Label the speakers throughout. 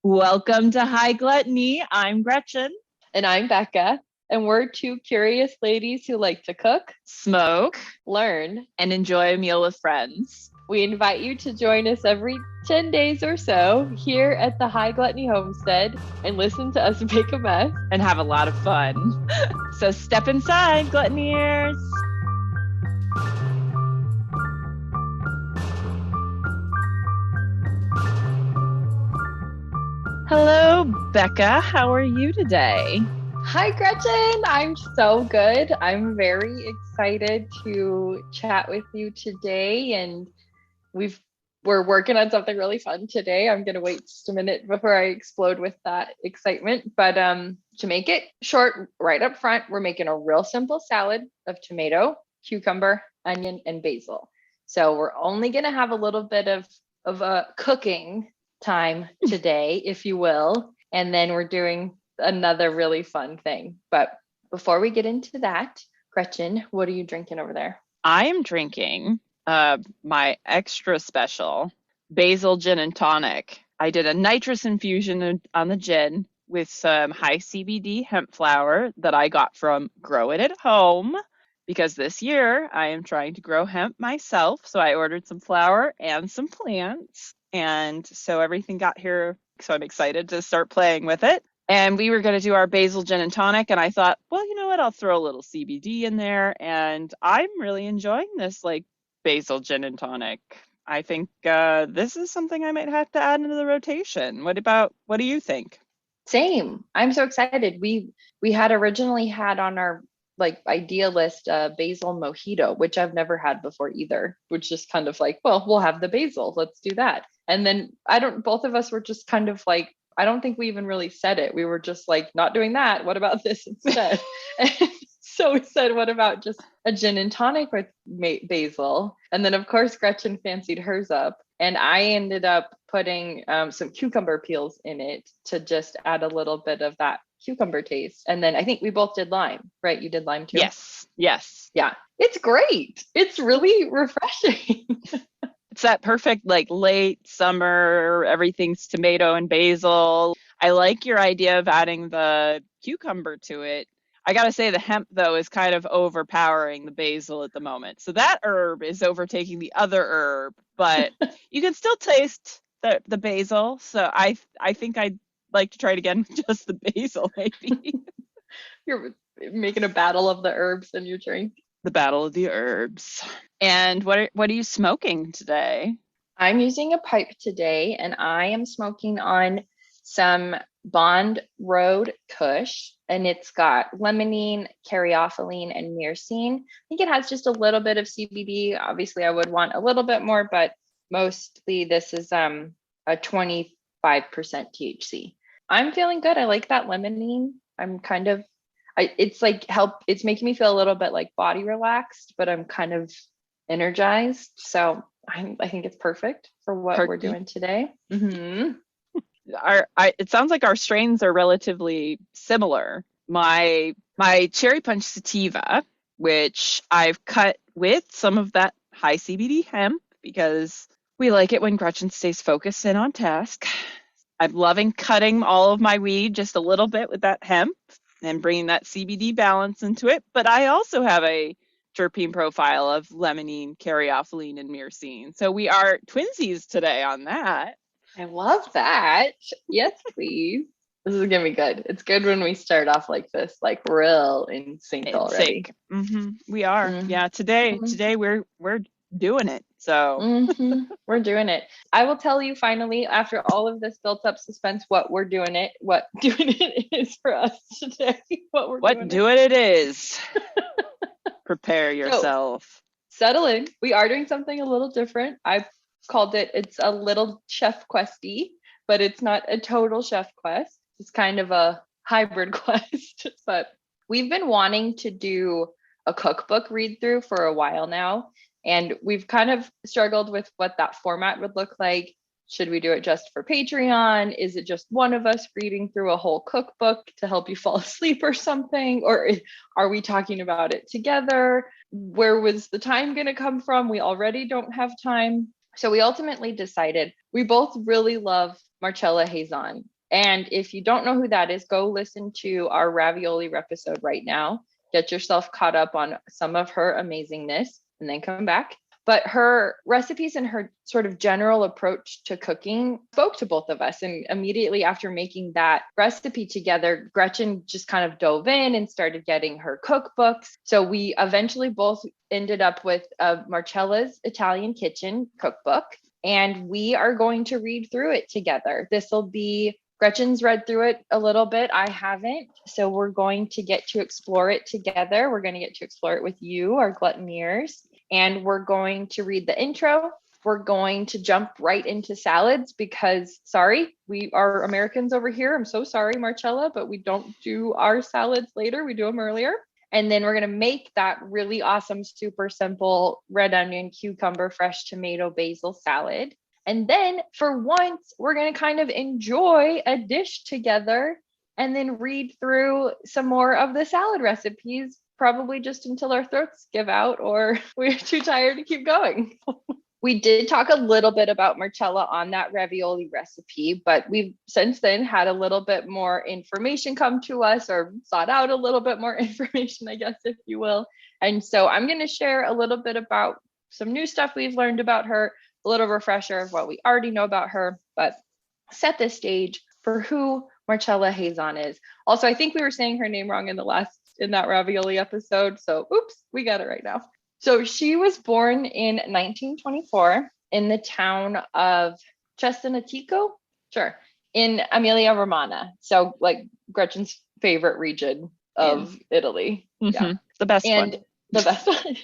Speaker 1: Welcome to High Gluttony. I'm Gretchen.
Speaker 2: And I'm Becca, and we're two curious ladies who like to cook,
Speaker 1: Smoke
Speaker 2: learn.
Speaker 1: and enjoy a meal with friends.
Speaker 2: We invite you to join us every 10 days or so here at the High Gluttony Homestead and listen to us make a mess.
Speaker 1: And have a lot of fun. So step inside, gluttoniers. Hello, Becca. How are you today?
Speaker 2: Hi, Gretchen. I'm so good. I'm very excited to chat with you today, and we're working on something really fun today. I'm gonna wait just a minute before I explode with that excitement. But to make it short, right up front, we're making a real simple salad of tomato, cucumber, onion, and basil. So we're only gonna have a little bit of a cooking time today, if you will, and then we're doing another really fun thing. But before we get into that, Gretchen, what are you drinking over there?
Speaker 1: I am drinking my extra special basil gin and tonic. I did a nitrous infusion on the gin with some high CBD hemp flower that I got from Grow It at Home because this year I am trying to grow hemp myself. So I ordered some flower and some plants. And so everything got here. So I'm excited to start playing with it. And we were going to do our basil gin and tonic. And I thought, well, you know what? I'll throw a little CBD in there. And I'm really enjoying this basil gin and tonic. I think this is something I might have to add into the rotation. What do you think?
Speaker 2: Same. I'm so excited. We had originally had on our idea list basil mojito, which I've never had before either, which is kind of like, well, we'll have the basil, let's do that. And then both of us were just kind of like, I don't think we even really said it. We were just like, not doing that. What about this instead? So we said, what about just a gin and tonic with basil? And then of course, Gretchen fancied hers up. And I ended up putting some cucumber peels in it to just add a little bit of that cucumber taste. And then I think we both did lime, right? You did lime too?
Speaker 1: Yes.
Speaker 2: Yeah. It's great. It's really refreshing.
Speaker 1: It's that perfect late summer, everything's tomato and basil. I like your idea of adding the cucumber to it. I gotta say the hemp though is kind of overpowering the basil at the moment. So that herb is overtaking the other herb, but you can still taste the basil. So I think I'd like to try it again with just the basil maybe.
Speaker 2: You're making a battle of the herbs in your drink.
Speaker 1: The battle of the herbs. And what are you smoking today?
Speaker 2: I'm using a pipe today, and I am smoking on some Bond Road Kush, and it's got limonene, caryophyllene, and myrcene. I think it has just a little bit of CBD. Obviously, I would want a little bit more, but mostly this is a 25% THC. I'm feeling good. I like that limonene. I'm kind of it's making me feel a little bit like body relaxed, but I'm kind of energized. So I think it's perfect for what we're doing today. Mm-hmm.
Speaker 1: It sounds like our strains are relatively similar. My cherry punch sativa, which I've cut with some of that high CBD hemp because we like it when Gretchen stays focused and on task. I'm loving cutting all of my weed just a little bit with that hemp and bringing that CBD balance into it. But I also have a terpene profile of limonene, caryophyllene, and myrcene. So we are twinsies today on that.
Speaker 2: I love that. Yes, please. This is gonna be good. It's good when we start off like this, like real in sync already.
Speaker 1: Mm-hmm. We are. Mm-hmm. Yeah. Today we're doing it. So
Speaker 2: we're doing it. I will tell you finally, after all of this built up suspense, what doing it is for us today.
Speaker 1: What doing it is. Prepare yourself.
Speaker 2: So, settle in. We are doing something a little different. I've called it's a little chef questy, but it's not a total chef quest. It's kind of a hybrid quest. But we've been wanting to do a cookbook read through for a while now. And we've kind of struggled with what that format would look like. Should we do it just for Patreon? Is it just one of us reading through a whole cookbook to help you fall asleep or something? Or are we talking about it together? Where was the time going to come from? We already don't have time. So we ultimately decided we both really love Marcella Hazan. And if you don't know who that is, go listen to our ravioli episode right now. Get yourself caught up on some of her amazingness and then come back. But her recipes and her sort of general approach to cooking spoke to both of us. And immediately after making that recipe together, Gretchen just kind of dove in and started getting her cookbooks. So we eventually both ended up with Marcella's Italian Kitchen cookbook. And we are going to read through it together. This will be Gretchen's read through it a little bit. I haven't. So we're going to get to explore it together. We're going to get to explore it with you, our glutoneers. And we're going to read the intro. We're going to jump right into salads because, sorry, we are Americans over here. I'm so sorry, Marcella, but we don't do our salads later. We do them earlier. And then we're going to make that really awesome, super simple red onion, cucumber, fresh tomato, basil salad. And then for once, we're going to kind of enjoy a dish together and then read through some more of the salad recipes, probably just until our throats give out or we're too tired to keep going. We did talk a little bit about Marcella on that ravioli recipe, but we've since then had a little bit more information come to us or sought out a little bit more information, I guess, if you will. And so I'm going to share a little bit about some new stuff we've learned about her, a little refresher of what we already know about her, but set the stage for who Marcella Hazan is. Also, I think we were saying her name wrong in that ravioli episode. So oops, we got it right now. So she was born in 1924 in the town of Cesenatico, in Emilia Romagna. So like Gretchen's favorite region of Italy.
Speaker 1: Mm-hmm. Yeah, the best
Speaker 2: and
Speaker 1: one.
Speaker 2: The best one.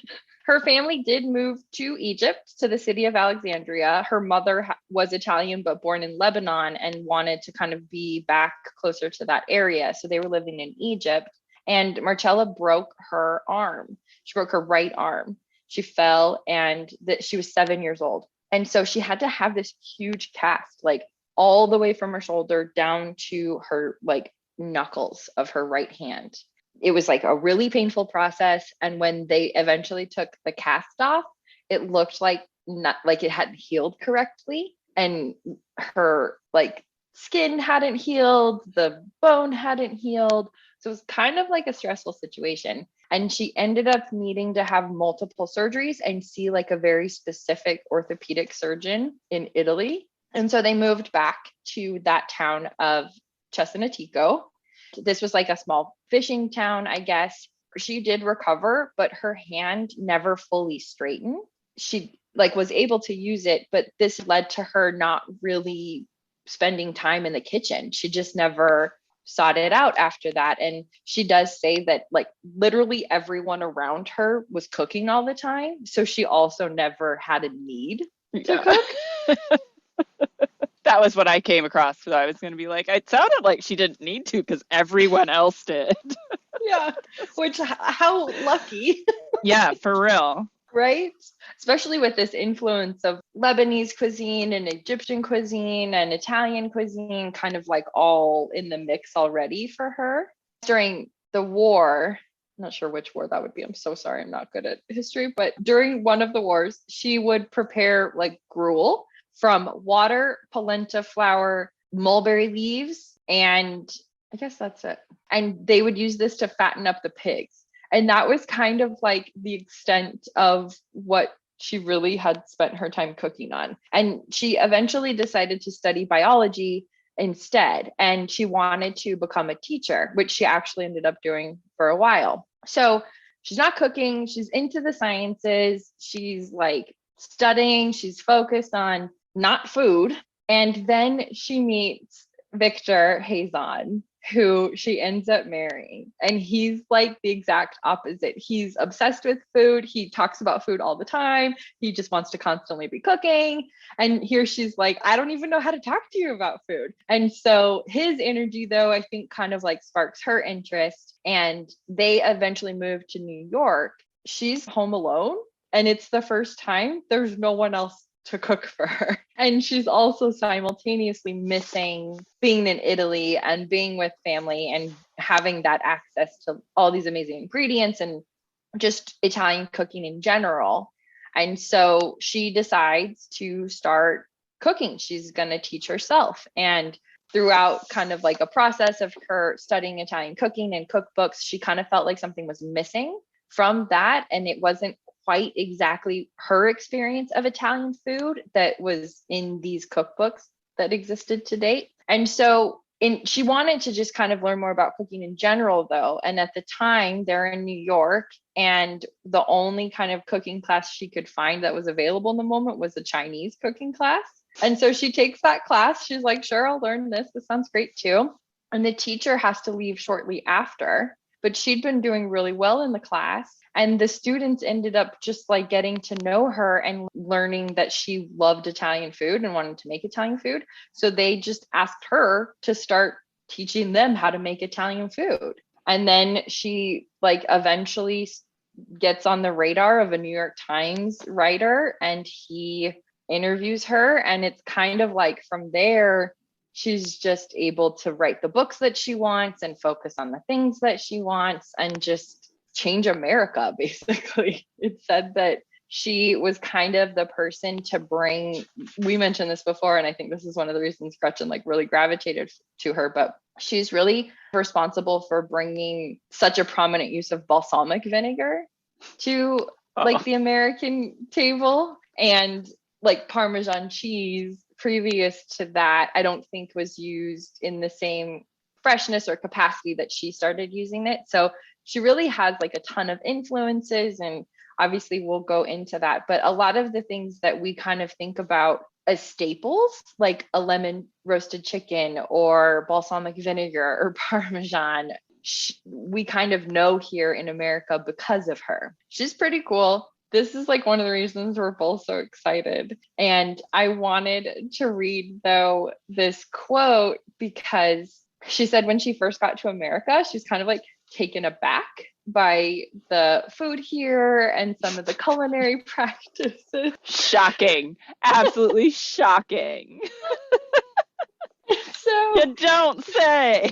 Speaker 2: Her family did move to Egypt, to the city of Alexandria. Her mother was Italian, but born in Lebanon and wanted to kind of be back closer to that area. So they were living in Egypt. And Marcella broke her arm. She broke her right arm. She fell and she was 7 years old. And so she had to have this huge cast, like all the way from her shoulder down to her like knuckles of her right hand. It was like a really painful process. And when they eventually took the cast off, it looked like not like it hadn't healed correctly. And her like skin hadn't healed, the bone hadn't healed. So it was kind of like a stressful situation. And she ended up needing to have multiple surgeries and see like a very specific orthopedic surgeon in Italy. And so they moved back to that town of Cesenatico. This was like a small fishing town, I guess. She did recover, but her hand never fully straightened. She like was able to use it, but this led to her not really spending time in the kitchen. She just never sought it out after that. And she does say that like literally everyone around her was cooking all the time. So she also never had a need to cook.
Speaker 1: That was what I came across. So I was going to be like, it sounded like she didn't need to because everyone else did.
Speaker 2: Yeah. Which, how lucky.
Speaker 1: Yeah, for real.
Speaker 2: Right? Especially with this influence of Lebanese cuisine and Egyptian cuisine and Italian cuisine, kind of like all in the mix already for her. During the war, I'm not sure which war that would be. I'm so sorry. I'm not good at history. But during one of the wars, she would prepare like gruel from water, polenta flour, mulberry leaves, and I guess that's it. And they would use this to fatten up the pigs. And that was kind of like the extent of what she really had spent her time cooking on. And she eventually decided to study biology instead. And she wanted to become a teacher, which she actually ended up doing for a while. So she's not cooking. She's into the sciences. She's like studying. She's focused on not food. And then she meets Victor Hazan, who she ends up marrying. And he's like the exact opposite. He's obsessed with food. He talks about food all the time. He just wants to constantly be cooking. And here she's like, I don't even know how to talk to you about food. And so his energy, though, I think kind of like sparks her interest. And they eventually move to New York. She's home alone. And it's the first time there's no one else to cook for her. And she's also simultaneously missing being in Italy and being with family and having that access to all these amazing ingredients and just Italian cooking in general. And so she decides to start cooking. She's going to teach herself. And throughout kind of like a process of her studying Italian cooking and cookbooks, she kind of felt like something was missing from that. And it wasn't quite exactly her experience of Italian food that was in these cookbooks that existed to date. And so she wanted to just kind of learn more about cooking in general, though. And at the time, they're in New York, and the only kind of cooking class she could find that was available in the moment was a Chinese cooking class. And so she takes that class. She's like, sure, I'll learn this. This sounds great too. And the teacher has to leave shortly after, but she'd been doing really well in the class. And the students ended up just like getting to know her and learning that she loved Italian food and wanted to make Italian food. So they just asked her to start teaching them how to make Italian food. And then she like eventually gets on the radar of a New York Times writer, and he interviews her. And it's kind of like from there, she's just able to write the books that she wants and focus on the things that she wants and just change America, basically. It said that she was kind of the person to bring, we mentioned this before, and I think this is one of the reasons Gretchen like really gravitated to her, but she's really responsible for bringing such a prominent use of balsamic vinegar to like the American table. And like Parmesan cheese previous to that, I don't think was used in the same freshness or capacity that she started using it. So she really has like a ton of influences, and obviously we'll go into that. But a lot of the things that we kind of think about as staples, like a lemon roasted chicken or balsamic vinegar or Parmesan, we kind of know here in America because of her. She's pretty cool. This is like one of the reasons we're both so excited. And I wanted to read, though, this quote because she said when she first got to America, she's kind of like taken aback by the food here and some of the culinary practices.
Speaker 1: Shocking. Absolutely shocking.
Speaker 2: So
Speaker 1: you don't say.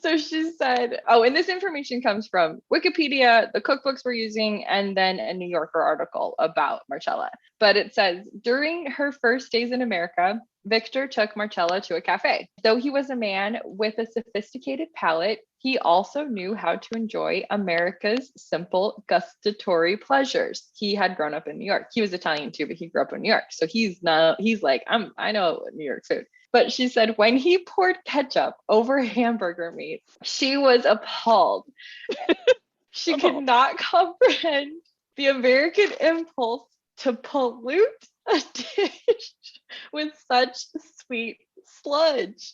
Speaker 2: So she said, oh, and this information comes from Wikipedia, the cookbooks we're using, and then a New Yorker article about Marcella. But it says, during her first days in America, Victor took Marcella to a cafe. Though he was a man with a sophisticated palate, he also knew how to enjoy America's simple gustatory pleasures. He had grown up in New York. He was Italian too, but he grew up in New York. So he's like, I know New York food. But she said when he poured ketchup over hamburger meat, she was appalled. She could not comprehend the American impulse to pollute a dish with such sweet sludge.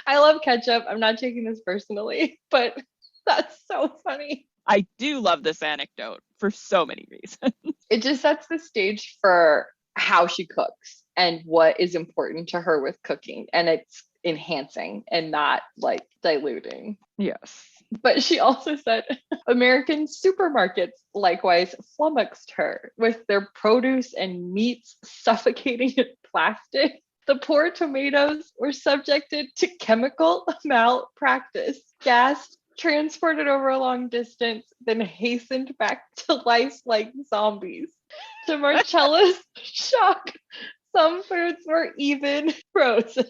Speaker 2: I love ketchup. I'm not taking this personally, but that's so funny.
Speaker 1: I do love this anecdote for so many reasons.
Speaker 2: It just sets the stage for how she cooks and what is important to her with cooking. And it's enhancing and not like diluting.
Speaker 1: Yes.
Speaker 2: But she also said American supermarkets likewise flummoxed her with their produce and meats suffocating in plastic. The poor tomatoes were subjected to chemical malpractice, gassed, transported over a long distance, then hastened back to life like zombies. To Marcella's shock, some foods were even frozen.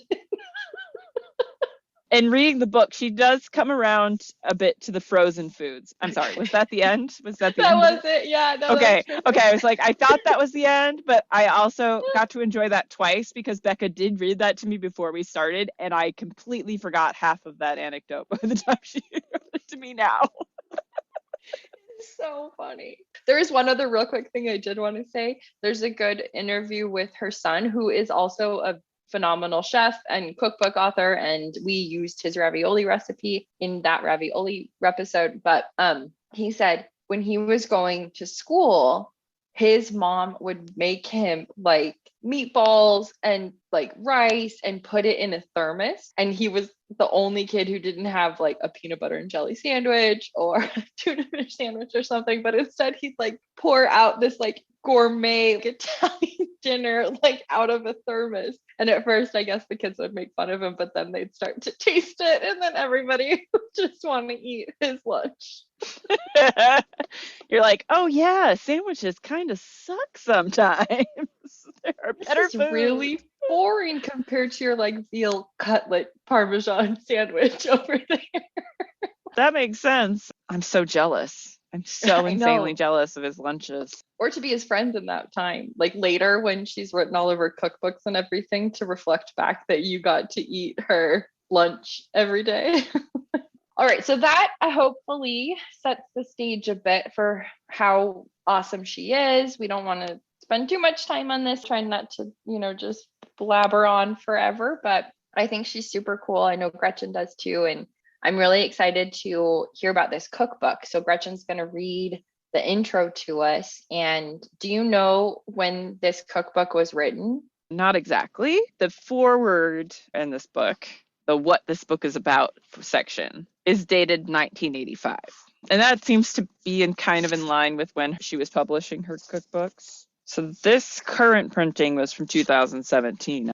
Speaker 1: In reading the book, she does come around a bit to the frozen foods. I'm sorry, was that the end? Was that the
Speaker 2: that
Speaker 1: end?
Speaker 2: That was it, yeah. No,
Speaker 1: okay, I was like, I thought that was the end, but I also got to enjoy that twice because Becca did read that to me before we started, and I completely forgot half of that anecdote by the time she wrote it to me now.
Speaker 2: So funny. There is one other real quick thing I did want to say. There's a good interview with her son, who is also a phenomenal chef and cookbook author, and we used his ravioli recipe in that ravioli episode. But he said when he was going to school, his mom would make him like meatballs and like rice and put it in a thermos. And he was the only kid who didn't have like a peanut butter and jelly sandwich or a tuna fish sandwich or something, but instead he'd like pour out this like gourmet Italian dinner like out of a thermos. And at first, I guess the kids would make fun of him, but then they'd start to taste it, and then everybody would just want to eat his lunch.
Speaker 1: You're like, oh yeah, sandwiches kind of suck sometimes. There are better
Speaker 2: This is
Speaker 1: food.
Speaker 2: really boring compared to your like veal cutlet Parmesan sandwich over there.
Speaker 1: That makes sense. I'm so jealous. I'm so insanely jealous of his lunches.
Speaker 2: Or to be his friends in that time. Like later when she's written all of her cookbooks and everything, to reflect back that you got to eat her lunch every day. All right, so that hopefully sets the stage a bit for how awesome she is. We don't want to spend too much time on this, trying not to, just blabber on forever, but I think she's super cool. I know Gretchen does too, and I'm really excited to hear about this cookbook. So Gretchen's going to read the intro to us. And do you know when this cookbook was written?
Speaker 1: Not exactly. The foreword in this book, the what this book is about section, is dated 1985. And that seems to be in line with when she was publishing her cookbooks. So this current printing was from 2017.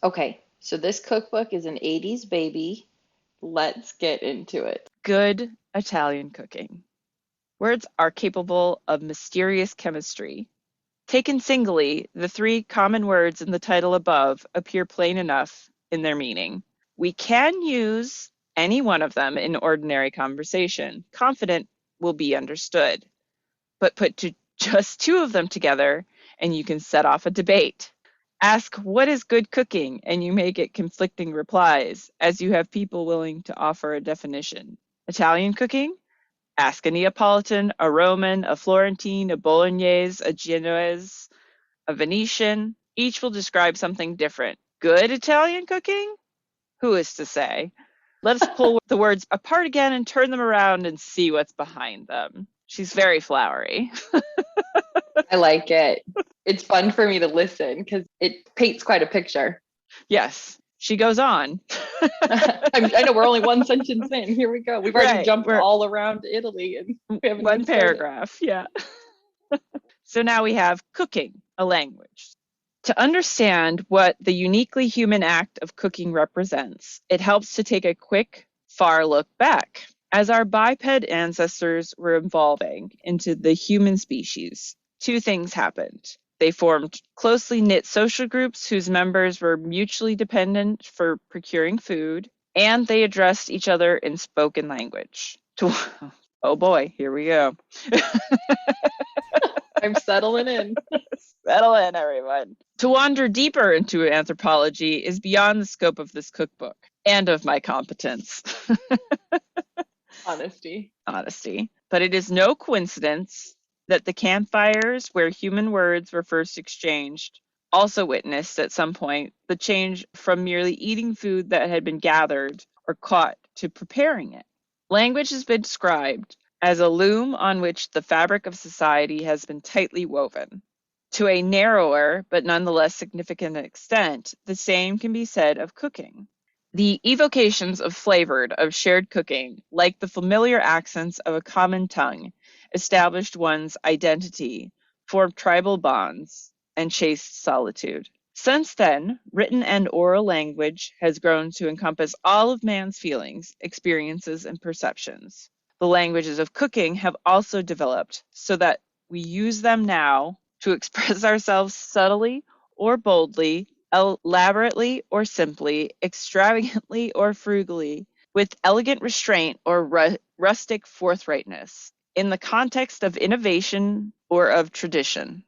Speaker 2: Okay, so this cookbook is an 80s baby. Let's get into it.
Speaker 1: Good Italian cooking. Words are capable of mysterious chemistry. Taken singly, the three common words in the title above appear plain enough in their meaning. We can use any one of them in ordinary conversation, confident will be understood. But put just two of them together, and you can set off a debate. Ask what is good cooking, and you may get conflicting replies, as you have people willing to offer a definition. Italian cooking? Ask a Neapolitan, a Roman, a Florentine, a Bolognese, a Genoese, a Venetian. Each will describe something different. Good Italian cooking? Who is to say? Let us pull the words apart again and turn them around and see what's behind them. She's very flowery.
Speaker 2: I like it. It's fun for me to listen because it paints quite a picture.
Speaker 1: Yes. She goes on.
Speaker 2: I know we're only one sentence in. Here we go. We've already jumped all around Italy and we haven't
Speaker 1: one paragraph. Yeah. So now we have cooking, a language. To understand what the uniquely human act of cooking represents, it helps to take a quick, far look back. As our biped ancestors were evolving into the human species, two things happened. They formed closely knit social groups whose members were mutually dependent for procuring food, and they addressed each other in spoken language. Oh boy, here we go.
Speaker 2: I'm settling in.
Speaker 1: Settle in, everyone. To wander deeper into anthropology is beyond the scope of this cookbook and of my competence.
Speaker 2: Honesty.
Speaker 1: But it is no coincidence that the campfires where human words were first exchanged also witnessed at some point the change from merely eating food that had been gathered or caught to preparing it. Language has been described as a loom on which the fabric of society has been tightly woven. To a narrower, but nonetheless significant extent, the same can be said of cooking. The evocations of flavored, of shared cooking, like the familiar accents of a common tongue, established one's identity, formed tribal bonds, and chased solitude. Since then, written and oral language has grown to encompass all of man's feelings, experiences, and perceptions. The languages of cooking have also developed so that we use them now to express ourselves subtly or boldly, elaborately or simply, extravagantly or frugally, with elegant restraint or rustic forthrightness, in the context of innovation or of tradition.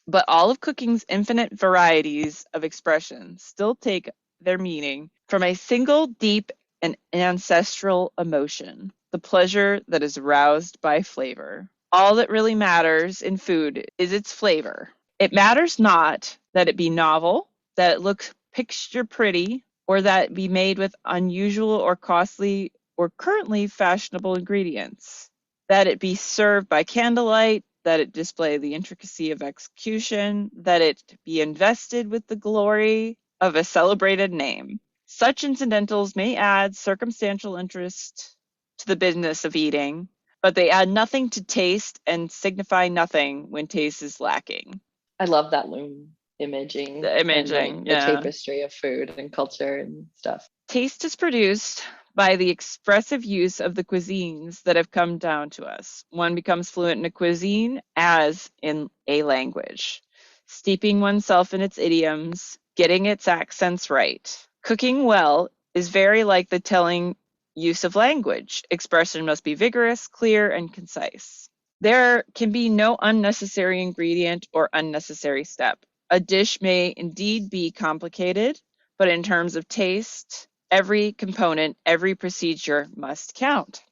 Speaker 1: But all of cooking's infinite varieties of expression still take their meaning from a single deep and ancestral emotion, the pleasure that is aroused by flavor. All that really matters in food is its flavor. It matters not that it be novel, that it looks picture pretty, or that it be made with unusual or costly or currently fashionable ingredients, that it be served by candlelight that it display the intricacy of execution, that it be invested with the glory of a celebrated name. Such incidentals may add circumstantial interest to the business of eating, but they add nothing to taste and signify nothing when taste is lacking.
Speaker 2: I love that loom imaging
Speaker 1: The
Speaker 2: and like
Speaker 1: imaging,
Speaker 2: the
Speaker 1: yeah.
Speaker 2: tapestry of food and culture and stuff.
Speaker 1: Taste is produced by the expressive use of the cuisines that have come down to us. One becomes fluent in a cuisine as in a language, steeping oneself in its idioms, getting its accents right. Cooking well is very like the telling use of language. Expression must be vigorous, clear, and concise. There can be no unnecessary ingredient or unnecessary step. A dish may indeed be complicated, but in terms of taste, every component, every procedure must count.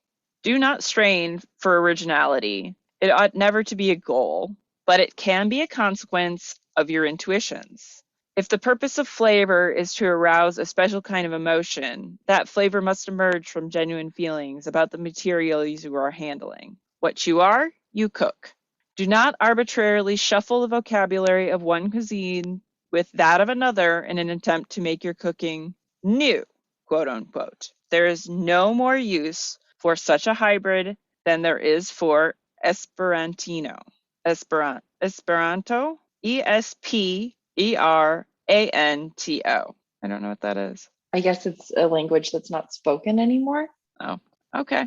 Speaker 1: Do not strain for originality. It ought never to be a goal, but it can be a consequence of your intuitions. If the purpose of flavor is to arouse a special kind of emotion, that flavor must emerge from genuine feelings about the material you are handling. What you are, you cook. Do not arbitrarily shuffle the vocabulary of one cuisine with that of another in an attempt to make your cooking new, quote unquote. There is no more use for such a hybrid than there is for Esperantino. Esperanto? Esperanto. I don't know what that is.
Speaker 2: I guess it's a language that's not spoken anymore.
Speaker 1: Oh, okay.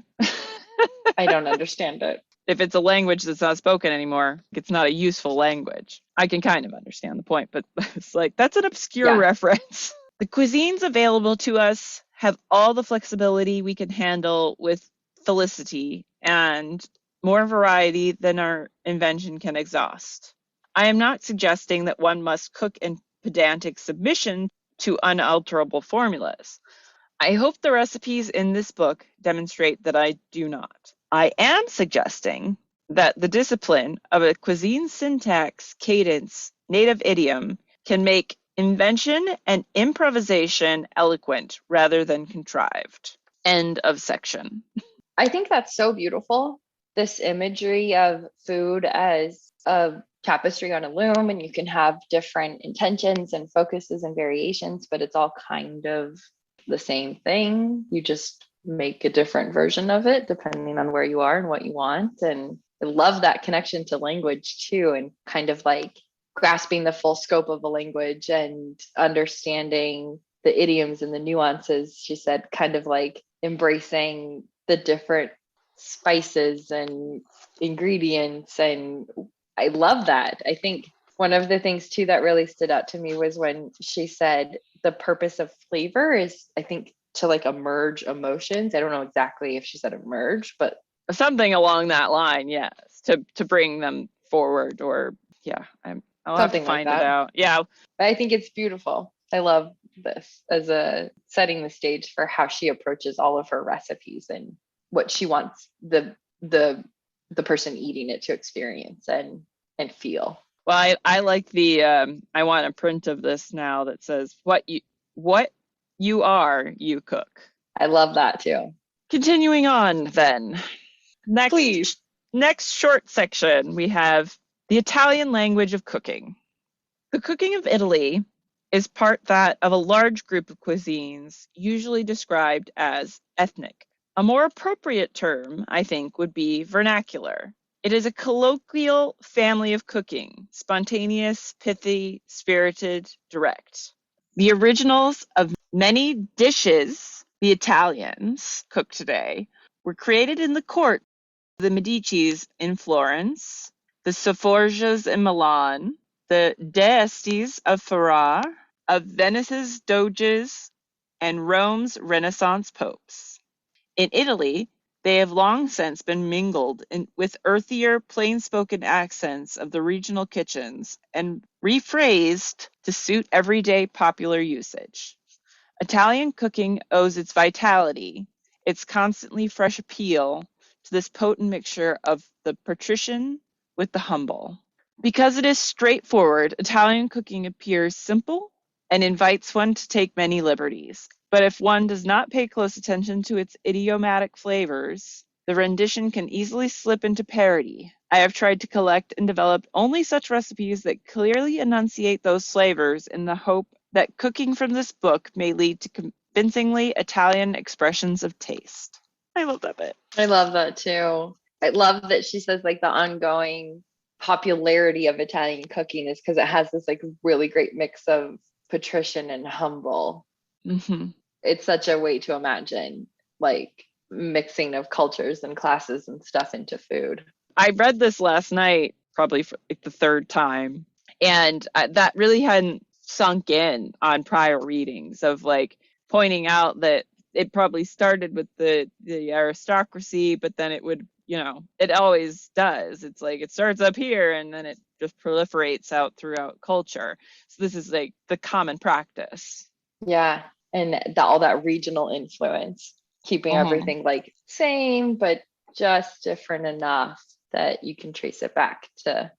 Speaker 2: I don't understand it.
Speaker 1: If it's a language that's not spoken anymore, it's not a useful language. I can kind of understand the point, but it's like, that's an obscure reference. The cuisines available to us have all the flexibility we can handle with felicity and more variety than our invention can exhaust. I am not suggesting that one must cook in pedantic submission to unalterable formulas. I hope the recipes in this book demonstrate that I do not. I am suggesting that the discipline of a cuisine syntax, cadence, native idiom can make invention and improvisation eloquent rather than contrived. End of section.
Speaker 2: I think that's so beautiful. This imagery of food as a tapestry on a loom, and you can have different intentions and focuses and variations, but it's all kind of the same thing. You just make a different version of it depending on where you are and what you want. And I love that connection to language too, and kind of like grasping the full scope of a language and understanding the idioms and the nuances. She said, kind of like embracing the different spices and ingredients. And I love that. I think one of the things too that really stood out to me was when she said the purpose of flavor is, I think, to like emerge emotions. I don't know exactly if she said emerge, but
Speaker 1: something along that line, yes, to bring them forward, or I'll have to find it out. Yeah,
Speaker 2: but I think it's beautiful. I love this as a setting the stage for how she approaches all of her recipes and what she wants the person eating it to experience and feel.
Speaker 1: Well, I like the I want a print of this now that says what you are, you cook.
Speaker 2: I love that too.
Speaker 1: Continuing on then.
Speaker 2: Please.
Speaker 1: Next short section, we have the Italian language of cooking. The cooking of Italy is part that of a large group of cuisines, usually described as ethnic. A more appropriate term, I think, would be vernacular. It is a colloquial family of cooking, spontaneous, pithy, spirited, direct. The originals of many dishes the Italians cook today were created in the court of the Medicis in Florence, the Sforjas in Milan, the d'Estes of Ferrara, of Venice's doges, and Rome's Renaissance popes. In Italy, they have long since been mingled with earthier, plain-spoken accents of the regional kitchens and rephrased to suit everyday popular usage. Italian cooking owes its vitality, its constantly fresh appeal, to this potent mixture of the patrician with the humble. Because it is straightforward, Italian cooking appears simple and invites one to take many liberties. But if one does not pay close attention to its idiomatic flavors, The rendition can easily slip into parody. I have tried to collect and develop only such recipes that clearly enunciate those flavors in the hope that cooking from this book may lead to convincingly Italian expressions of taste. I love that bit.
Speaker 2: I love that too. I love that she says like the ongoing popularity of Italian cooking is because it has this like really great mix of patrician and humble.
Speaker 1: Mm-hmm.
Speaker 2: It's such a way to imagine like mixing of cultures and classes and stuff into food.
Speaker 1: I read this last night, probably for like the third time, and that really hadn't sunk in on prior readings of like pointing out that it probably started with the aristocracy, but then it would, it always does. It's like it starts up here and then it just proliferates out throughout culture. So this is like the common practice.
Speaker 2: Yeah, and all that regional influence, keeping everything like same but just different enough that you can trace it back to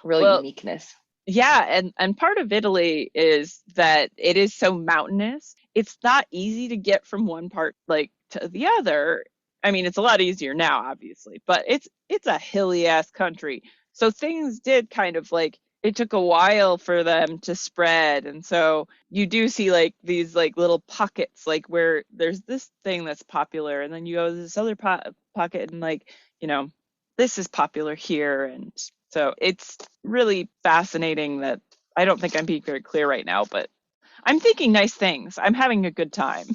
Speaker 2: real uniqueness.
Speaker 1: Yeah, and part of Italy is that it is so mountainous. It's not easy to get from one part like to the other. I mean, it's a lot easier now, obviously, but it's a hilly ass country. So things did kind of like it took a while for them to spread. And so you do see like these like little pockets like where there's this thing that's popular and then you go to this other pocket and like, this is popular here. And so it's really fascinating that I don't think I'm being very clear right now, but I'm thinking nice things. I'm having a good time.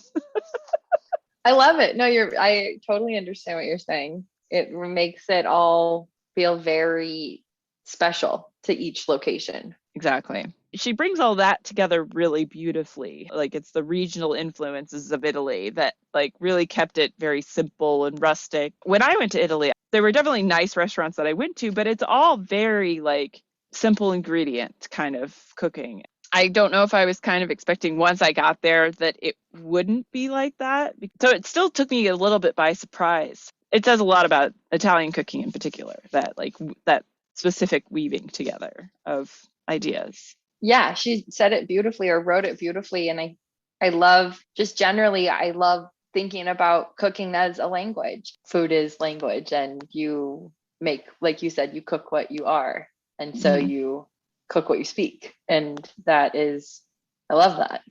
Speaker 2: I love it. No, I totally understand what you're saying. It makes it all feel very special to each location.
Speaker 1: Exactly. She brings all that together really beautifully. Like it's the regional influences of Italy that like really kept it very simple and rustic. When I went to Italy, there were definitely nice restaurants that I went to, but it's all very like simple ingredient kind of cooking. I don't know if I was kind of expecting once I got there that it wouldn't be like that. So it still took me a little bit by surprise. It says a lot about Italian cooking in particular, that like that specific weaving together of ideas.
Speaker 2: Yeah, she said it beautifully or wrote it beautifully. And I love just generally, I love thinking about cooking as a language. Food is language, and you make, like you said, you cook what you are. And so you cook what you speak. And that is, I love that.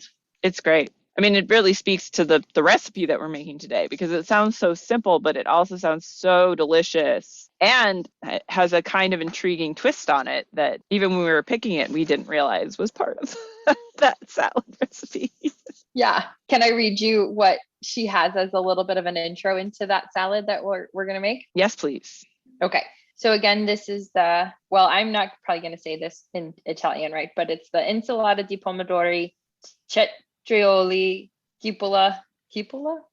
Speaker 1: It's great. I mean, it really speaks to the recipe that we're making today because it sounds so simple, but it also sounds so delicious and it has a kind of intriguing twist on it that even when we were picking it, we didn't realize was part of that salad recipe.
Speaker 2: Yeah. Can I read you what she has as a little bit of an intro into that salad that we're going to make?
Speaker 1: Yes, please.
Speaker 2: Okay. So again, this is I'm not probably going to say this in Italian, right? But it's the insalata di pomodori, cetrioli, cipolla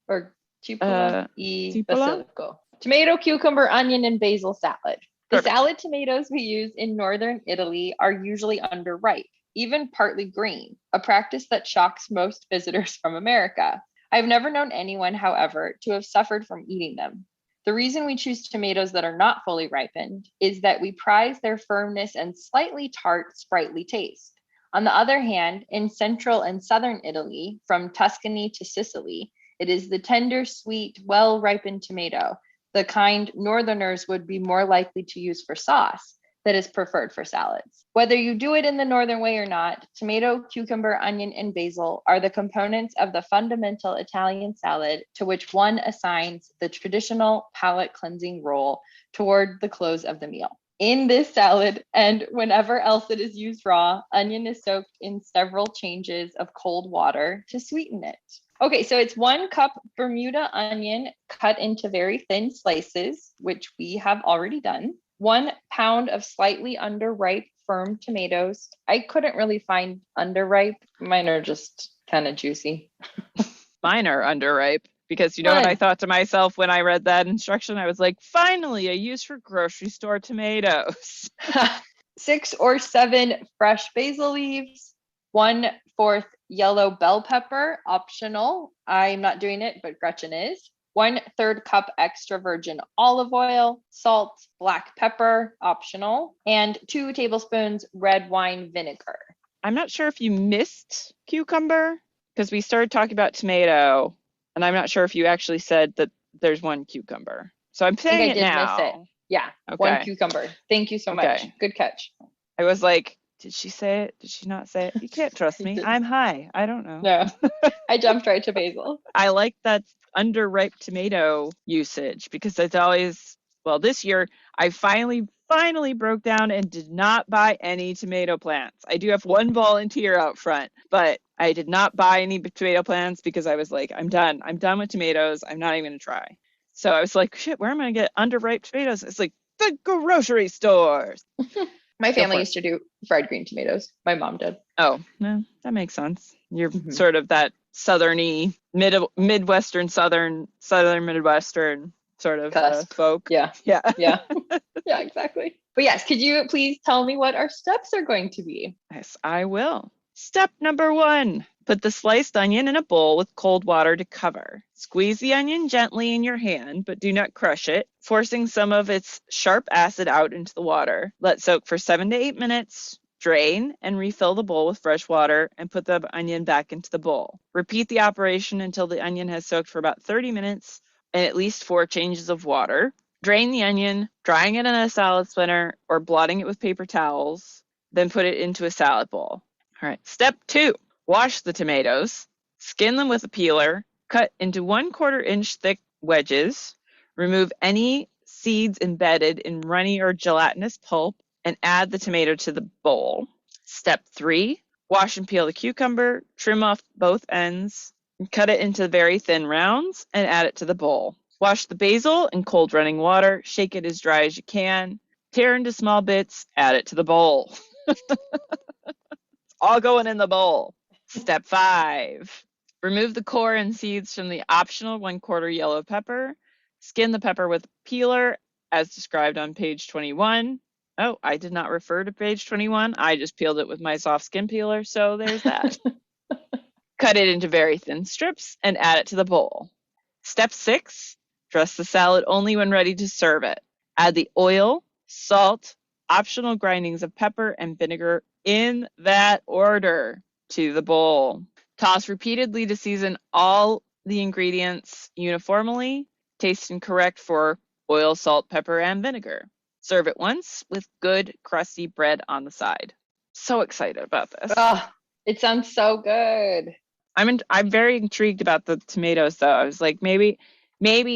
Speaker 2: or cipolla e basilico. Tomato, cucumber, onion, and basil salad. The salad tomatoes we use in northern Italy are usually underripe, even partly green, a practice that shocks most visitors from America. I've never known anyone, however, to have suffered from eating them. The reason we choose tomatoes that are not fully ripened is that we prize their firmness and slightly tart, sprightly taste. On the other hand, in central and southern Italy, from Tuscany to Sicily, it is the tender, sweet, well-ripened tomato, the kind Northerners would be more likely to use for sauce, that is preferred for salads. Whether you do it in the Northern way or not, tomato, cucumber, onion, and basil are the components of the fundamental Italian salad to which one assigns the traditional palate cleansing role toward the close of the meal. In this salad, and whenever else it is used raw, onion is soaked in several changes of cold water to sweeten it. Okay, so it's 1 cup Bermuda onion cut into very thin slices, which we have already done. 1 pound of slightly underripe firm tomatoes. I couldn't really find underripe. Mine are just kind of juicy.
Speaker 1: Mine are underripe because you know what I thought to myself when I read that instruction? I was like, finally, a use for grocery store tomatoes.
Speaker 2: 6 or 7 fresh basil leaves, 1/4 yellow bell pepper, optional. I'm not doing it, but Gretchen is. 1/3 cup extra virgin olive oil, salt, black pepper, optional, and 2 tablespoons red wine vinegar.
Speaker 1: I'm not sure if you missed cucumber because we started talking about tomato, and I'm not sure if you actually said that there's 1 cucumber. So I'm
Speaker 2: I think
Speaker 1: saying
Speaker 2: I
Speaker 1: it
Speaker 2: did miss it.
Speaker 1: now.
Speaker 2: Yeah, one
Speaker 1: Okay.
Speaker 2: cucumber. Thank you so much.
Speaker 1: Okay.
Speaker 2: Good catch.
Speaker 1: I was like, did she say it? Did she not say it? You can't trust
Speaker 2: I
Speaker 1: me.
Speaker 2: did.
Speaker 1: I'm high. I don't know.
Speaker 2: No, I jumped right to basil.
Speaker 1: I like that underripe tomato usage because it's always, well, this year I finally broke down and did not buy any tomato plants. I do have one volunteer out front, but I did not buy any tomato plants because I was like, I'm done. I'm done with tomatoes. I'm not even going to try. So I was like, shit, where am I going to get underripe tomatoes? It's like the grocery stores.
Speaker 2: My
Speaker 1: Go
Speaker 2: family
Speaker 1: for it.
Speaker 2: used to do fried green tomatoes. My mom did.
Speaker 1: Oh, no, that makes sense. You're
Speaker 2: Mhm.
Speaker 1: sort of that southerny, midwestern, southern midwestern sort of
Speaker 2: Cusp.
Speaker 1: folk.
Speaker 2: Yeah.
Speaker 1: Yeah.
Speaker 2: Yeah. Yeah, exactly. But yes, could you please tell me what our steps are going to be?
Speaker 1: Yes, I will. Step number 1. Put the sliced onion in a bowl with cold water to cover. Squeeze the onion gently in your hand, but do not crush it, forcing some of its sharp acid out into the water. Let soak for 7 to 8 minutes. Drain and refill the bowl with fresh water and put the onion back into the bowl. Repeat the operation until the onion has soaked for about 30 minutes and at least 4 changes of water. Drain the onion, drying it in a salad spinner or blotting it with paper towels. Then put it into a salad bowl. All right. Step 2. Wash the tomatoes. Skin them with a peeler. Cut into 1/4 inch thick wedges. Remove any seeds embedded in runny or gelatinous pulp and add the tomato to the bowl. Step 3. Wash and peel the cucumber. Trim off both ends. And cut it into very thin rounds and add it to the bowl. Wash the basil in cold running water. Shake it as dry as you can. Tear into small bits. Add it to the bowl. All going in the bowl. Step 5. Remove the core and seeds from the optional 1/4 yellow pepper. Skin the pepper with a peeler as described on page 21. Oh, I did not refer to page 21. I just peeled it with my soft skin peeler, so there's that. Cut it into very thin strips and add it to the bowl. Step 6. Dress the salad only when ready to serve it. Add the oil, salt, optional grindings of pepper, and vinegar in that order to the bowl. Toss repeatedly to season all the ingredients uniformly. Taste and correct for oil, salt, pepper, and vinegar. Serve it once with good crusty bread on the side. So excited about this.
Speaker 2: Oh, it sounds so good.
Speaker 1: I'm very intrigued about the tomatoes though. I was like, maybe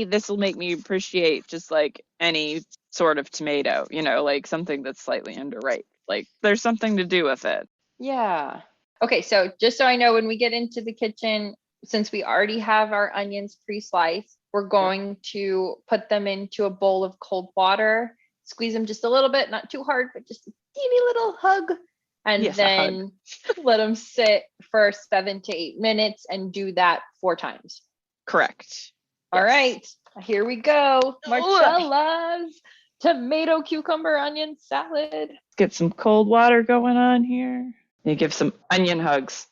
Speaker 1: this will make me appreciate just like any sort of tomato, like something that's slightly underripe. Like there's something to do with it.
Speaker 2: Yeah. Okay, so just so I know, when we get into the kitchen, since we already have our onions pre-sliced, we're going to put them into a bowl of cold water, squeeze them just a little bit, not too hard, but just a teeny little hug, and
Speaker 1: Yes,
Speaker 2: then let them sit for 7 to 8 minutes and do that 4 times.
Speaker 1: Correct.
Speaker 2: All
Speaker 1: Yes.
Speaker 2: right, here we go. Marcella's tomato, cucumber, onion salad.
Speaker 1: Get some cold water going on here. You give some onion hugs.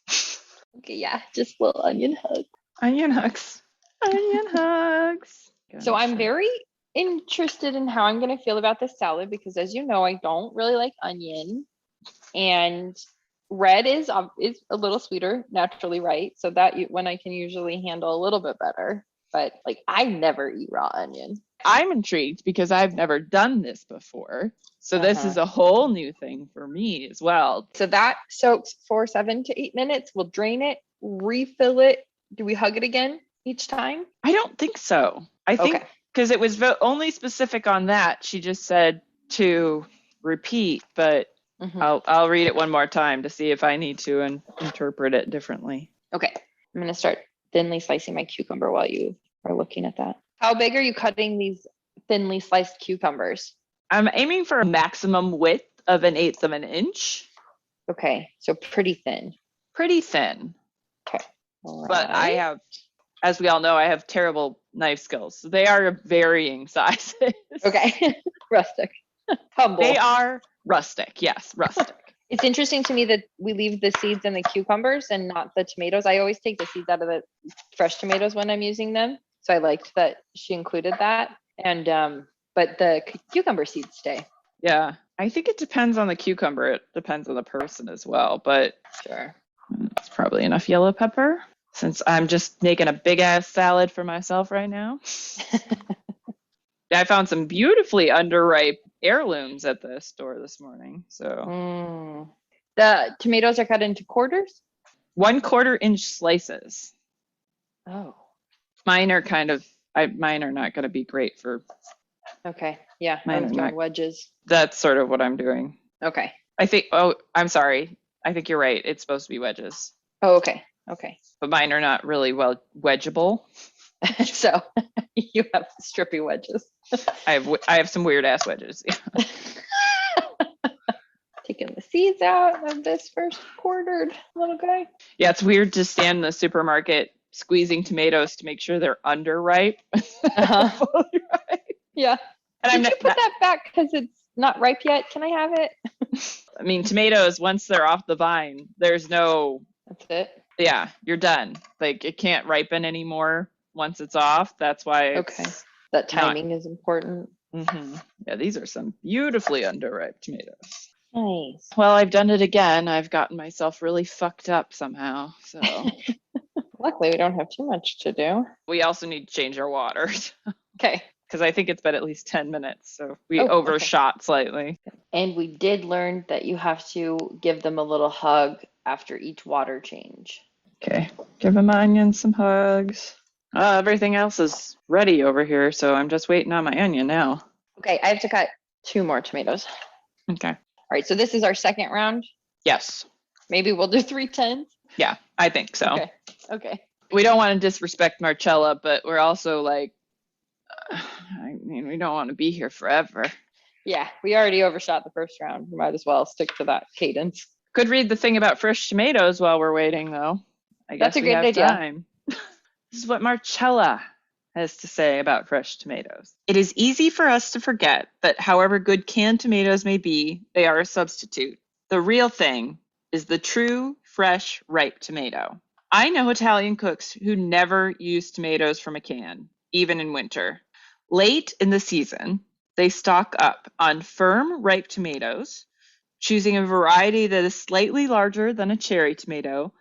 Speaker 2: Okay, yeah, just little onion hug.
Speaker 1: Onion hugs. Onion hugs.
Speaker 2: So I'm very interested in how I'm going to feel about this salad because, as you know, I don't really like onion, and red is a little sweeter naturally, right? So that one I can usually handle a little bit better. But like, I never eat raw onion.
Speaker 1: I'm intrigued because I've never done this before. So this is a whole new thing for me as well.
Speaker 2: So that soaks for 7 to 8 minutes. We'll drain it, refill it. Do we hug it again each time?
Speaker 1: I don't think so. I think because it was only specific on that. She just said to repeat, but I'll read it one more time to see if I need to interpret it differently.
Speaker 2: Okay. I'm going to start thinly slicing my cucumber while you are looking at that. How big are you cutting these thinly sliced cucumbers?
Speaker 1: I'm aiming for a maximum width of 1/8 of an inch.
Speaker 2: Okay, so pretty thin.
Speaker 1: Pretty thin.
Speaker 2: Okay. Right.
Speaker 1: But I have, as we all know, I have terrible knife skills. So they are varying sizes.
Speaker 2: Okay. Rustic. Humble.
Speaker 1: They are rustic. Yes, rustic.
Speaker 2: It's interesting to me that we leave the seeds in the cucumbers and not the tomatoes. I always take the seeds out of the fresh tomatoes when I'm using them. So I liked that she included that. And but the cucumber seeds stay.
Speaker 1: Yeah, I think it depends on the cucumber. It depends on the person as well. But
Speaker 2: sure,
Speaker 1: it's probably enough yellow pepper since I'm just making a big ass salad for myself right now. I found some beautifully underripe heirlooms at the store this morning. So
Speaker 2: Mm. The tomatoes are cut into quarters?
Speaker 1: 1/4 inch slices.
Speaker 2: Oh,
Speaker 1: Mine are mine are not going to be great for,
Speaker 2: okay. Yeah, I
Speaker 1: mine are
Speaker 2: was
Speaker 1: not,
Speaker 2: doing wedges.
Speaker 1: that's sort of what I'm doing.
Speaker 2: Okay.
Speaker 1: I'm sorry. I think you're right. It's supposed to be wedges,
Speaker 2: Oh, okay. Okay.
Speaker 1: but mine are not really well wedgeable.
Speaker 2: So you have strippy wedges.
Speaker 1: I have some weird ass wedges. Yeah.
Speaker 2: Taking the seeds out of this first quartered little guy.
Speaker 1: Yeah, it's weird to stand in the supermarket squeezing tomatoes to make sure they're underripe.
Speaker 2: Uh-huh.
Speaker 1: Fully ripe.
Speaker 2: Yeah.
Speaker 1: And I'm
Speaker 2: Did you put that back because it's not ripe yet? Can I have it?
Speaker 1: I mean, tomatoes, once they're off the vine, there's no,
Speaker 2: That's it.
Speaker 1: yeah, you're done. Like it can't ripen anymore once it's off. That's why
Speaker 2: Okay.
Speaker 1: it's
Speaker 2: That timing is important.
Speaker 1: Yeah, these are some beautifully underripe tomatoes.
Speaker 2: Nice.
Speaker 1: Well, I've done it again. I've gotten myself really fucked up somehow. So
Speaker 2: Luckily, we don't have too much to do.
Speaker 1: we also need to change our water
Speaker 2: Okay.
Speaker 1: because I think it's been at least 10 minutes. So we
Speaker 2: Oh,
Speaker 1: overshot slightly.
Speaker 2: And we did learn that you have to give them a little hug after each water change.
Speaker 1: Okay, giving my onions some hugs. Everything else is ready over here, so I'm just waiting on my onion now.
Speaker 2: Okay, I have to cut 2 more tomatoes.
Speaker 1: Okay.
Speaker 2: All right, so this is our second round.
Speaker 1: Yes.
Speaker 2: Maybe we'll do 3 10s.
Speaker 1: Yeah, I think so.
Speaker 2: Okay. Okay.
Speaker 1: We don't want to disrespect Marcella, but we're also like, I mean, we don't want to be here forever.
Speaker 2: Yeah, we already overshot the first round. We might as well stick to that cadence.
Speaker 1: Could read the thing about fresh tomatoes while we're waiting, though. I guess
Speaker 2: That's a
Speaker 1: we
Speaker 2: good
Speaker 1: have
Speaker 2: idea.
Speaker 1: time. This is what Marcella has to say about fresh tomatoes. It is easy for us to forget that however good canned tomatoes may be, they are a substitute. The real thing is the true, fresh, ripe tomato. I know Italian cooks who never use tomatoes from a can, even in winter. Late in the season, they stock up on firm, ripe tomatoes, choosing a variety that is slightly larger than a cherry tomato,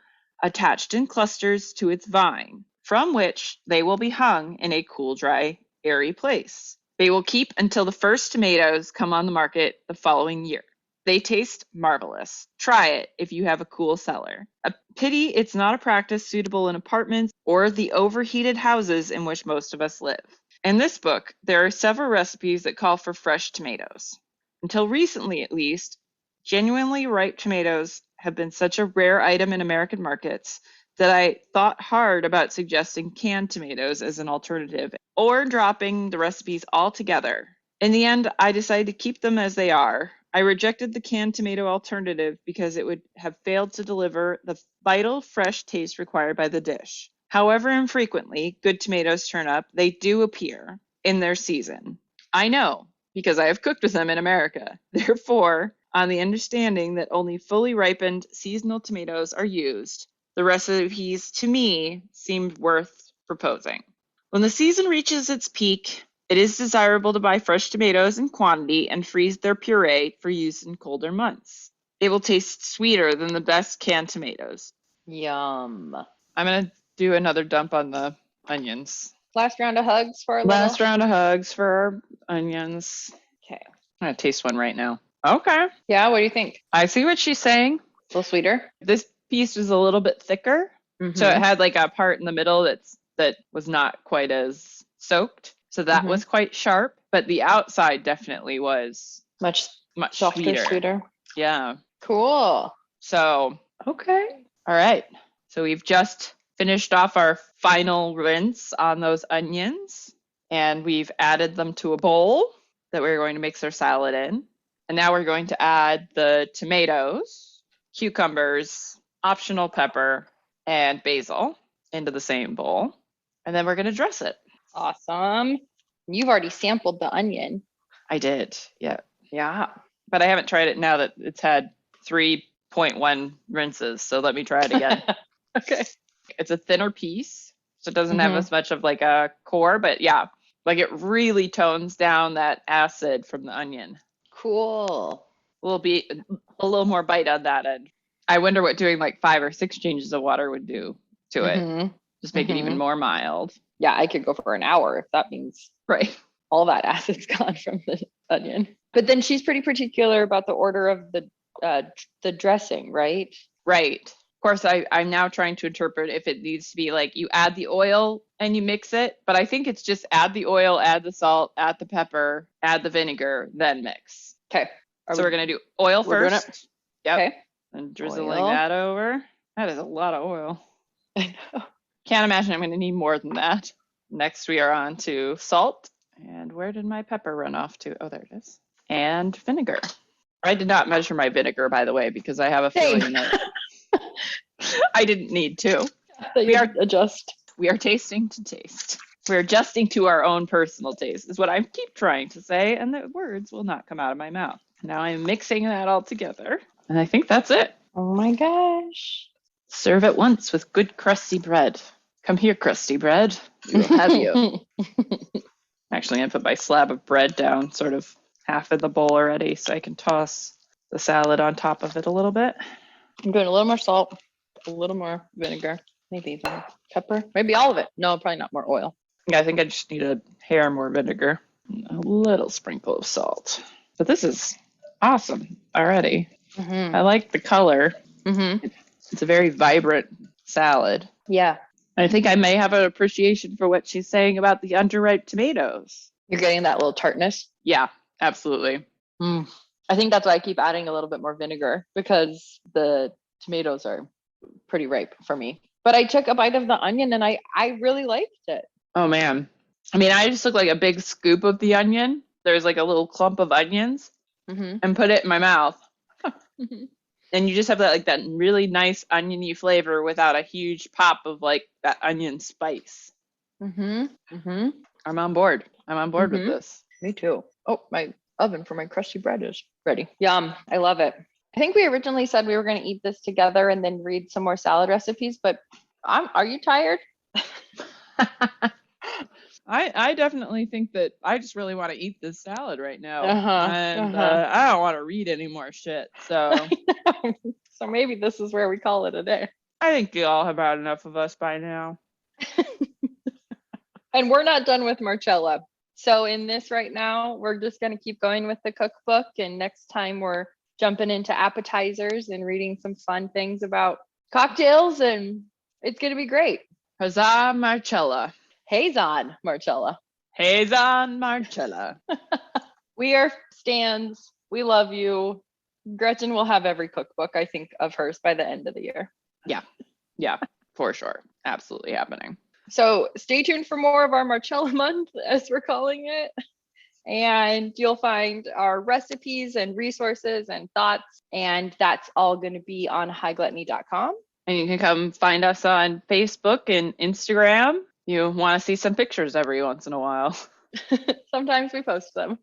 Speaker 1: attached in clusters to its vine, from which they will be hung in a cool, dry, airy place. They will keep until the first tomatoes come on the market the following year. They taste marvelous. Try it if you have a cool cellar. A pity it's not a practice suitable in apartments or the overheated houses in which most of us live. In this book, there are several recipes that call for fresh tomatoes. Until recently, at least, genuinely ripe tomatoes have been such a rare item in American markets that I thought hard about suggesting canned tomatoes as an alternative or dropping the recipes altogether. In the end, I decided to keep them as they are. I rejected the canned tomato alternative because it would have failed to deliver the vital fresh taste required by the dish. However infrequently good tomatoes turn up, they do appear in their season. I know, because I have cooked with them in America. Therefore, on the understanding that only fully ripened seasonal tomatoes are used, the recipes to me seemed worth proposing. When the season reaches its peak, it is desirable to buy fresh tomatoes in quantity and freeze their puree for use in colder months. They will taste sweeter than the best canned tomatoes.
Speaker 2: Yum.
Speaker 1: I'm going to do another dump on the onions.
Speaker 2: Last round of hugs for our
Speaker 1: Last round of hugs for our onions.
Speaker 2: Okay.
Speaker 1: I'm going to taste one right now. Okay.
Speaker 2: Yeah, what do you think?
Speaker 1: I see what she's saying.
Speaker 2: A little sweeter?
Speaker 1: This piece was a little bit thicker. So it had like a part in the middle that was not quite as soaked. So that was quite sharp, but the outside definitely was
Speaker 2: much
Speaker 1: softer,
Speaker 2: sweeter.
Speaker 1: Yeah.
Speaker 2: Cool.
Speaker 1: So,
Speaker 2: okay.
Speaker 1: All right. So we've just finished off our final rinse on those onions, and we've added them to a bowl that we're going to mix our salad in. And now we're going to add the tomatoes, cucumbers, optional pepper, and basil into the same bowl. And then we're going to dress it.
Speaker 2: Awesome. You've already sampled the onion.
Speaker 1: I did. Yeah.
Speaker 2: Yeah.
Speaker 1: But I haven't tried it now that it's had 3.1 rinses. So let me try it again.
Speaker 2: Okay.
Speaker 1: It's a thinner piece, so it doesn't have as much of like a core, but yeah, like it really tones down that acid from the onion.
Speaker 2: Cool.
Speaker 1: Will be a little more bite on that end. I wonder what doing like 5 or 6 changes of water would do to it. Just make it even more mild.
Speaker 2: Yeah, I could go for an hour if that means
Speaker 1: right.
Speaker 2: all that acid's gone from the onion. But then she's pretty particular about the order of the dressing, right?
Speaker 1: Right. Of course, I'm now trying to interpret if it needs to be like you add the oil and you mix it, but I think it's just add the oil, add the salt, add the pepper, add the vinegar, then mix.
Speaker 2: Okay.
Speaker 1: So we're going to do oil first. Yep.
Speaker 2: Okay.
Speaker 1: And drizzling that over. That is a lot of oil.
Speaker 2: I know.
Speaker 1: Can't imagine I'm going to need more than that. Next, we are on to salt. And where did my pepper run off to? Oh, there it is. And vinegar. I did not measure my vinegar, by the way, because I have a feeling that I didn't need to.
Speaker 2: We are
Speaker 1: tasting to taste. We're adjusting to our own personal taste, is what I keep trying to say, and the words will not come out of my mouth. Now I'm mixing that all together, and I think that's it.
Speaker 2: Oh my gosh.
Speaker 1: Serve at once with good crusty bread. Come here, crusty bread. We will have you. Actually, I'm going to put my slab of bread down sort of half in the bowl already so I can toss the salad on top of it a little bit.
Speaker 2: I'm doing a little more salt, a little more vinegar, maybe even pepper, maybe all of it. No, probably not more oil.
Speaker 1: Yeah, I think I just need a hair more vinegar, a little sprinkle of salt. But this is awesome already. Mm-hmm. I like the color. Mm-hmm. It's a very vibrant salad.
Speaker 2: Yeah.
Speaker 1: I think I may have an appreciation for what she's saying about the underripe tomatoes.
Speaker 2: You're getting that little tartness?
Speaker 1: Yeah, absolutely.
Speaker 2: I think that's why I keep adding a little bit more vinegar, because the tomatoes are pretty ripe for me. But I took a bite of the onion and I really liked it.
Speaker 1: Oh, man. I mean, I just took like a big scoop of the onion. There's like a little clump of onions and put it in my mouth. And you just have that really nice oniony flavor without a huge pop of like that onion spice. I'm on board. I'm on board with this.
Speaker 2: Me too. Oh, my oven for my crusty bread is ready. Yum. I love it. I think we originally said we were going to eat this together and then read some more salad recipes, but are you tired?
Speaker 1: I definitely think that I just really want to eat this salad right now. I don't want to read any more shit. So
Speaker 2: so maybe this is where we call it a day.
Speaker 1: I think you all have had enough of us by now.
Speaker 2: And we're not done with Marcella. So in this right now, we're just going to keep going with the cookbook. And next time we're jumping into appetizers and reading some fun things about cocktails. And it's going to be great. Hazan, Marcella.
Speaker 1: Hazan, Marcella.
Speaker 2: We are stans. We love you. Gretchen will have every cookbook, I think, of hers by the end of the year.
Speaker 1: Yeah, for sure. Absolutely happening.
Speaker 2: So stay tuned for more of our Marcella month, as we're calling it. And you'll find our recipes and resources and thoughts. And that's all going to be on hightgluttony.com.
Speaker 1: And you can come find us on Facebook and Instagram. You want to see some pictures every once in a while.
Speaker 2: Sometimes we post them.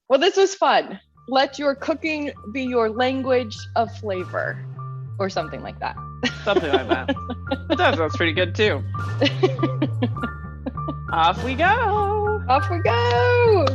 Speaker 2: Well, this was fun. Let your cooking be your language of flavor, or something like that.
Speaker 1: Something like that. That sounds pretty good too. Off we go.
Speaker 2: Off we go.